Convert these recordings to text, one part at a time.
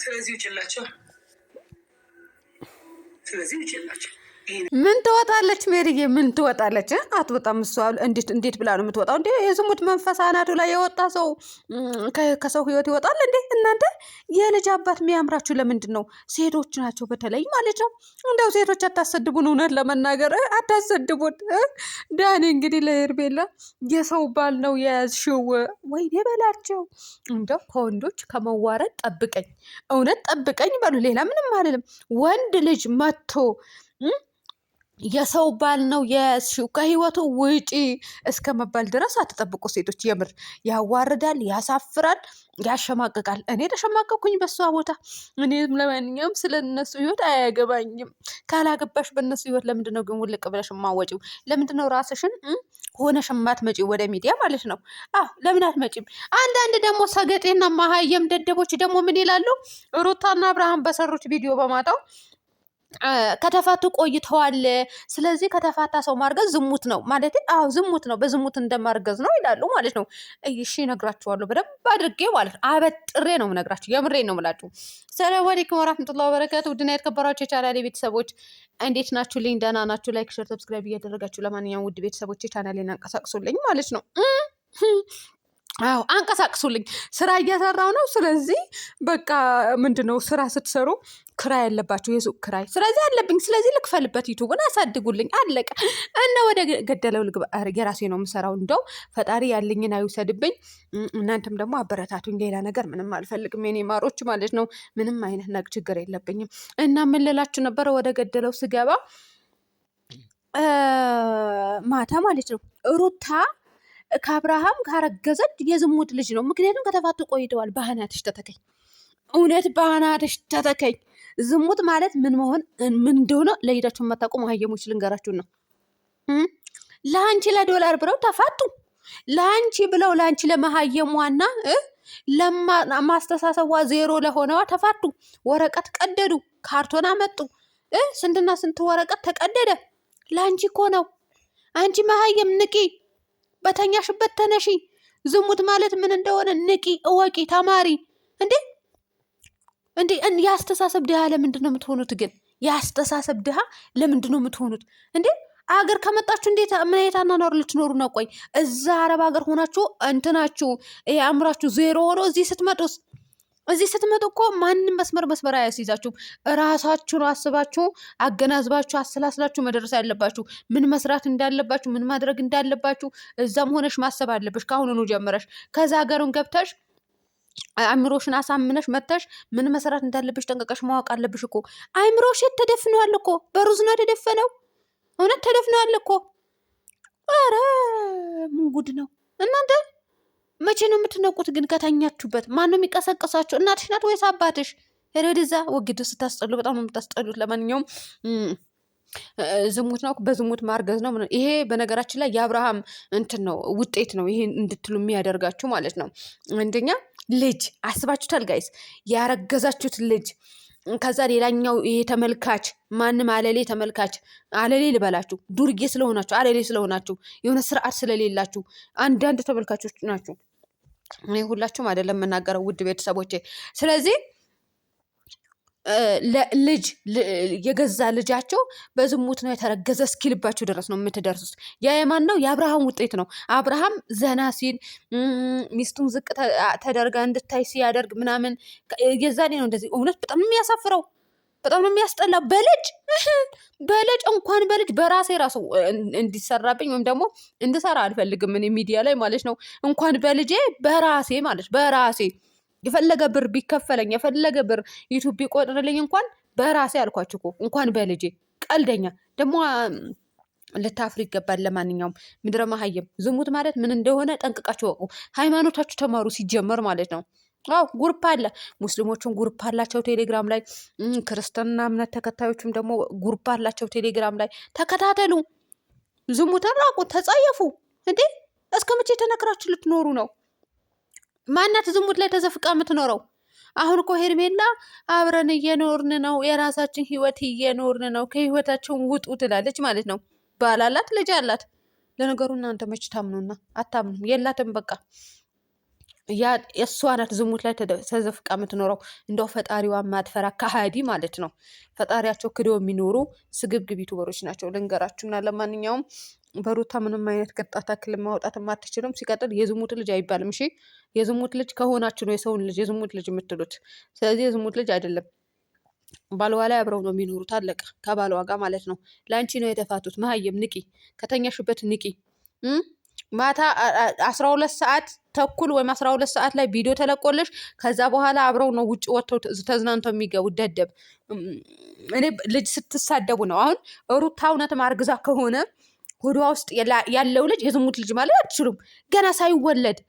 ስለዚህ ውጭላቸው ምን ትወጣለች? ሜሪዬ ምን ትወጣለች? አትወጣም። እሷ እንዴት ብላ ነው የምትወጣው? እንዴ የዝሙት መንፈስ አናቱ ላይ የወጣ ሰው ከሰው ህይወት ይወጣል እንዴ? እናንተ የልጅ አባት የሚያምራችሁ ለምንድን ነው? ሴቶች ናቸው በተለይ ማለት ነው። እንደው ሴቶች አታሰድቡን፣ እውነት ለመናገር አታሰድቡን። ዳኔ እንግዲህ ለሄርሜላ የሰው ባል ነው የያዝሽው ወይ በላቸው። እንደው ከወንዶች ከመዋረድ ጠብቀኝ፣ እውነት ጠብቀኝ በሉ። ሌላ ምንም አልልም። ወንድ ልጅ መጥቶ የሰው ባል ነው የያዝሽው ከህይወቱ ውጪ እስከ መባል ድረስ አትጠብቁ ሴቶች። የምር ያዋርዳል፣ ያሳፍራል፣ ያሸማቅቃል። እኔ ተሸማቀኩኝ በሷ ቦታ። እኔም ለማንኛውም ስለ እነሱ ህይወት አያገባኝም። ካላገባሽ በእነሱ ህይወት ለምንድን ነው ግን ውልቅ ብለሽ የማወጪው? ለምንድን ነው ራስሽን ሆነሽ የማትመጪው ወደ ሚዲያ ማለት ነው? ለምን አትመጪም? አንዳንድ ደግሞ ሰገጤና ማሀየም ደደቦች ደግሞ ምን ይላሉ? ሩታና አብርሃም በሰሩት ቪዲዮ በማጣው ከተፋቱ ቆይተዋል። ስለዚህ ከተፋታ ሰው ማርገዝ ዝሙት ነው ማለት ዝሙት ነው፣ በዝሙት እንደማርገዝ ነው ይላሉ ማለት ነው። እሺ እነግራችኋለሁ በደንብ አድርጌ ማለት ነው። አበጥሬ ነው የምነግራችሁ፣ የምሬን ነው የምላችሁ። ሰላም አለይኩም ወራህመቱላሂ ወበረካቱ። ውድና የተከበራችሁ የቻናሌ ቤተሰቦች እንዴት ናችሁ? ልኝ ደህና ናችሁ? ላይክ፣ ሼር፣ ሰብስክራይብ እያደረጋችሁ ለማንኛውም ውድ ቤተሰቦች ቻናሌን አንቀሳቅሱልኝ ማለት ነው። አንቀሳቅሱልኝ። ስራ እየሰራው ነው። ስለዚህ በቃ ምንድነው ስራ ስትሰሩ ክራይ ያለባችሁ የሱቅ ክራይ፣ ስለዚህ አለብኝ። ስለዚህ ልክፈልበት፣ ዩቱብን አሳድጉልኝ። አለቀ እና ወደ ገደለው ልግባ። የራሴ ነው የምሰራው። እንደው ፈጣሪ ያለኝን አይውሰድብኝ። እናንተም ደግሞ አበረታቱኝ። ሌላ ነገር ምንም አልፈልግም የኔ ማሮች ማለት ነው። ምንም አይነት ችግር የለብኝም። እና ምን ልላችሁ ነበረ? ወደ ገደለው ስገባ ማታ ማለት ነው ሩታ ከአብርሃም ካረገዘች የዝሙት ልጅ ነው። ምክንያቱም ከተፋቱ ቆይተዋል። ባህናትሽ ተተከኝ፣ እውነት ባህናትሽ ተተከኝ። ዝሙት ማለት ምን መሆን ምን እንደሆነ ለይዳችሁ የማታውቁ መሀየሞች ልንገራችሁ ነው። ለአንቺ ለዶላር ብለው ተፋቱ። ለአንቺ ብለው ለአንቺ ለመሀየሟና ለማስተሳሰቧ ዜሮ ለሆነዋ ተፋቱ። ወረቀት ቀደዱ፣ ካርቶን አመጡ። ስንትና ስንት ወረቀት ተቀደደ። ለአንቺ እኮ ነው። አንቺ መሀየም ንቂ፣ በተኛሽበት ተነሺ። ዝሙት ማለት ምን እንደሆነ ንቂ፣ እወቂ፣ ተማሪ። እንዴ የአስተሳሰብ ድሃ ለምንድን ነው የምትሆኑት? ግን የአስተሳሰብ ድሃ ለምንድን ነው የምትሆኑት? እንዴ አገር ከመጣችሁ እንዴት ምን አይነት አኗኗር ልትኖሩ ነው? ቆይ እዛ አረብ ሀገር ሆናችሁ እንትናችሁ አእምሯችሁ ዜሮ ሆኖ እዚህ ስትመጡ እኮ ማንም መስመር አያስይዛችሁም። እራሳችሁን አስባችሁ አገናዝባችሁ አሰላስላችሁ መድረስ ያለባችሁ። ምን መስራት እንዳለባችሁ፣ ምን ማድረግ እንዳለባችሁ እዛም ሆነሽ ማሰብ አለብሽ። ከአሁኑኑ ጀምረሽ ከዛ ሀገሩን ገብተሽ አእምሮሽን አሳምነሽ መተሽ ምን መስራት እንዳለብሽ ጠንቀቀሽ ማወቅ አለብሽ እኮ። አእምሮሽ ተደፍነዋል እኮ፣ በሩዝ ነው የተደፈነው። እውነት ተደፍነዋል እኮ። ኧረ ምን ጉድ ነው እናንተ! መቼ ነው የምትነቁት ግን ከተኛችሁበት? ማን ነው የሚቀሰቅሳችሁ? እናትሽ ናት ወይስ አባትሽ? ሄደዛ ወግድ ስታስጠሉ፣ በጣም ነው የምታስጠሉት። ለማንኛውም ዝሙት ነው፣ በዝሙት ማርገዝ ነው። ይሄ በነገራችን ላይ የአብርሃም እንትን ነው ውጤት ነው። ይሄ እንድትሉ የሚያደርጋችሁ ማለት ነው። አንደኛ ልጅ አስባችሁታል ጋይስ? ያረገዛችሁት ልጅ ከዛ ሌላኛው ይሄ ተመልካች ማንም አለሌ ተመልካች አለሌ ልበላችሁ፣ ዱርጌ ስለሆናችሁ አለሌ ስለሆናችሁ የሆነ ስርዓት ስለሌላችሁ አንዳንድ ተመልካቾች ናችሁ። እኔ ሁላችሁም አይደለም የምናገረው ውድ ቤተሰቦቼ። ስለዚህ ልጅ የገዛ ልጃቸው በዝሙት ነው የተረገዘ እስኪልባችሁ ድረስ ነው የምትደርሱት። ያ የማን ነው? የአብርሃም ውጤት ነው። አብርሃም ዘና ሲል ሚስቱን ዝቅ ተደርጋ እንድታይ ሲያደርግ ምናምን የዛኔ ነው እንደዚህ። እውነት በጣም ነው የሚያሳፍረው፣ በጣም ነው የሚያስጠላ። በልጅ እንኳን በልጅ በራሴ ራሱ እንዲሰራብኝ ወይም ደግሞ እንድሰራ አልፈልግም እኔ ሚዲያ ላይ ማለት ነው። እንኳን በልጄ በራሴ ማለት በራሴ የፈለገ ብር ቢከፈለኝ የፈለገ ብር ዩቱብ ቢቆጥርልኝ እንኳን በራሴ አልኳችሁ እኮ እንኳን በልጄ። ቀልደኛ ደግሞ ልታፍሩ ይገባል። ለማንኛውም ምድረ መሀየም ዝሙት ማለት ምን እንደሆነ ጠንቅቃችሁ ወቁ። ሃይማኖታችሁ ተማሩ ሲጀመር ማለት ነው። ጉርፕ አለ። ሙስሊሞቹም ጉርፕ አላቸው ቴሌግራም ላይ፣ ክርስትና እምነት ተከታዮቹም ደግሞ ጉርፕ አላቸው ቴሌግራም ላይ። ተከታተሉ። ዝሙትን ራቁ፣ ተጸየፉ። እንዴ እስከ መቼ ተነክራችሁ ልትኖሩ ነው? ማናት ዝሙት ላይ ተዘፍቃ የምትኖረው? አሁን እኮ ሄርሜላ አብረን እየኖርን ነው፣ የራሳችን ህይወት እየኖርን ነው፣ ከህይወታችን ውጡ ትላለች ማለት ነው። ባላላት ልጅ አላት። ለነገሩ እናንተ መች ታምኑና አታምኑም። የላትም በቃ ያ የእሷ ናት ዝሙት ላይ ተዘፍቃ የምትኖረው። እንደው ፈጣሪዋን ማትፈራ ከሃዲ ማለት ነው። ፈጣሪያቸው ክደው የሚኖሩ ስግብግብ ዩቱበሮች ናቸው ልንገራችሁና። ለማንኛውም በሩታ ምንም አይነት ቅጣት አክል ማውጣት አትችሉም። ሲቀጥል የዝሙት ልጅ አይባልም። እሺ የዝሙት ልጅ ከሆናችሁ ነው የሰውን ልጅ የዝሙት ልጅ የምትሉት። ስለዚህ የዝሙት ልጅ አይደለም። ባልዋ ላይ አብረው ነው የሚኖሩት። አለቀ። ከባልዋ ጋር ማለት ነው። ለአንቺ ነው የተፋቱት። መሀየም ንቂ፣ ከተኛሽበት ንቂ። ማታ 12 ሰዓት ተኩል ወይም 12 ሰዓት ላይ ቪዲዮ ተለቆለሽ ከዛ በኋላ አብረው ነው ውጭ ወጥተው ተዝናንተው የሚገቡ። ደደብ እኔ ልጅ ስትሳደቡ ነው። አሁን ሩታ እውነትም አርግዛ ከሆነ ሆዷ ውስጥ ያለው ልጅ የዝሙት ልጅ ማለት አትችሉም። ገና ሳይወለድ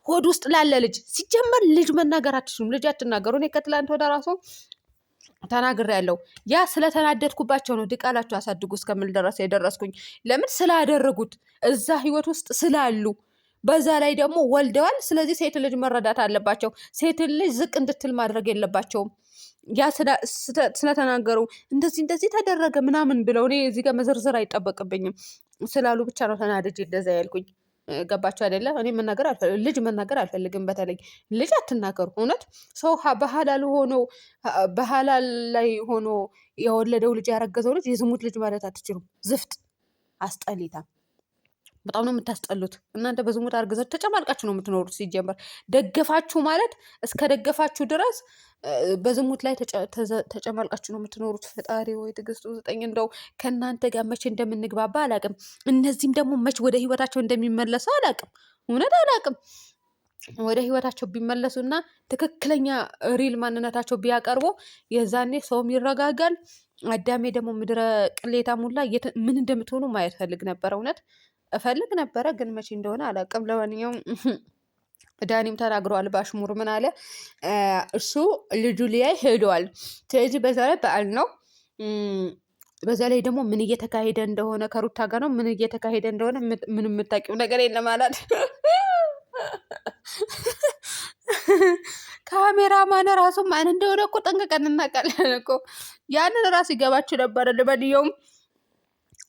ሆድ ውስጥ ላለ ልጅ ሲጀመር ልጅ መናገር አትችሉም። ልጅ አትናገሩ። እኔ ከትላንት ወደ ራሱ ተናግሬ ያለው ያ ስለተናደድኩባቸው ነው። ድቃላቸው አሳድጉ እስከምል ድረስ የደረስኩኝ። ለምን ስላደረጉት እዛ ህይወት ውስጥ ስላሉ፣ በዛ ላይ ደግሞ ወልደዋል። ስለዚህ ሴት ልጅ መረዳት አለባቸው። ሴት ልጅ ዝቅ እንድትል ማድረግ የለባቸውም። ያ ስለተናገሩ እንደዚህ ተደረገ ምናምን ብለው እኔ እዚህ ጋር መዘርዘር አይጠበቅብኝም ስላሉ ብቻ ነው ተናድጄ እንደዛ ያልኩኝ። ገባቸው አይደለ? እኔ ልጅ መናገር አልፈልግም። በተለይ ልጅ አትናገሩ። እውነት ሰው በሀላል ላይ ሆኖ የወለደው ልጅ ያረገዘው ልጅ የዝሙት ልጅ ማለት አትችሉም። ዝፍጥ አስጠሊታ። በጣም ነው የምታስጠሉት እናንተ። በዝሙት አርግዛችሁ ተጨማልቃችሁ ነው የምትኖሩት። ሲጀመር ደገፋችሁ ማለት እስከ ደገፋችሁ ድረስ በዝሙት ላይ ተጨማልቃችሁ ነው የምትኖሩት። ፈጣሪ ወይ ትዕግስቱ ስጠኝ። እንደው ከእናንተ ጋር መቼ እንደምንግባባ አላቅም። እነዚህም ደግሞ መቼ ወደ ህይወታቸው እንደሚመለሱ አላቅም። እውነት አላቅም። ወደ ህይወታቸው ቢመለሱና ትክክለኛ ሪል ማንነታቸው ቢያቀርቡ የዛኔ ሰውም ይረጋጋል። አዳሜ ደግሞ ምድረ ቅሌታ ሙላ ምን እንደምትሆኑ ማየት ፈልግ ነበረ። እውነት እፈልግ ነበረ፣ ግን መቼ እንደሆነ አላቅም። ለማንኛውም ዳኒም ተናግረዋል በአሽሙር። ምን አለ እሱ ልጁ ሊያይ ሄደዋል። ስለዚህ በዛ ላይ በዓል ነው። በዛ ላይ ደግሞ ምን እየተካሄደ እንደሆነ ከሩታ ጋር ነው። ምን እየተካሄደ እንደሆነ ምን የምታውቂው ነገር የለም አላት። ካሜራማን ራሱ ማን እንደሆነ እኮ ጠንቅቀን እናውቃለን እኮ። ያንን ራሱ ይገባችሁ ነበረ። ለማንኛውም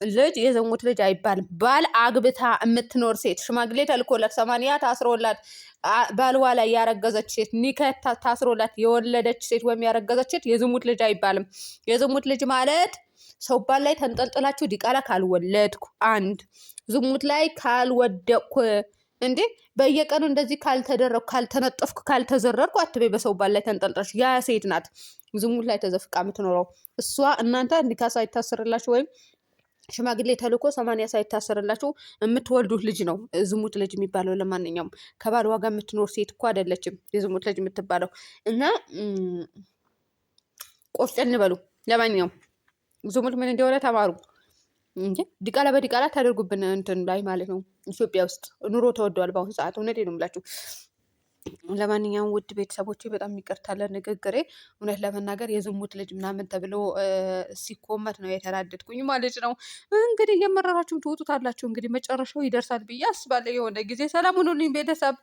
ልጅ የዝሙት ልጅ አይባልም። ባል አግብታ የምትኖር ሴት ሽማግሌ ተልኮላት 80 ታስሮላት ባልዋ ላይ ያረገዘች ሴት ኒከት ታስሮላት የወለደች ሴት ወይም ያረገዘች ሴት የዝሙት ልጅ አይባልም። የዝሙት ልጅ ማለት ሰው ባል ላይ ተንጠልጥላችሁ ዲቃላ ካልወለድኩ፣ አንድ ዝሙት ላይ ካልወደቅኩ፣ እንዴ በየቀኑ እንደዚህ ካልተደረግኩ፣ ካልተነጠፍኩ፣ ካልተዘረርኩ አትበይ። በሰው ባል ላይ ተንጠልጥላችሁ ያ ሴት ናት ዝሙት ላይ ተዘፍቃ የምትኖረው። እሷ እናንተ እንዲካሳ ይታሰርላችሁ ወይም ሽማግሌ ተልኮ 80 ሳይታሰርላችሁ የምትወልዱት ልጅ ነው ዝሙት ልጅ የሚባለው። ለማንኛውም ከባል ዋጋ የምትኖር ሴት እኮ አይደለችም የዝሙት ልጅ የምትባለው። እና ቆፍጨን በሉ። ለማንኛውም ዝሙት ምን እንደሆነ ተማሩ እንጂ ዲቃላ በዲቃላ ታደርጉብን እንትን ላይ ማለት ነው። ኢትዮጵያ ውስጥ ኑሮ ተወደዋል በአሁኑ ሰዓት። እውነቴን ነው የምላችሁ። ለማንኛውም ውድ ቤተሰቦች በጣም ይቅርታ ለንግግሬ። እውነት ለመናገር የዝሙት ልጅ ምናምን ተብሎ ሲኮመት ነው የተናደድኩኝ ማለት ነው። እንግዲህ የመረራችሁም ትውጡታላችሁ። እንግዲህ መጨረሻው ይደርሳል ብዬ አስባለሁ የሆነ ጊዜ። ሰላም ሁኑልኝ ቤተሰብ።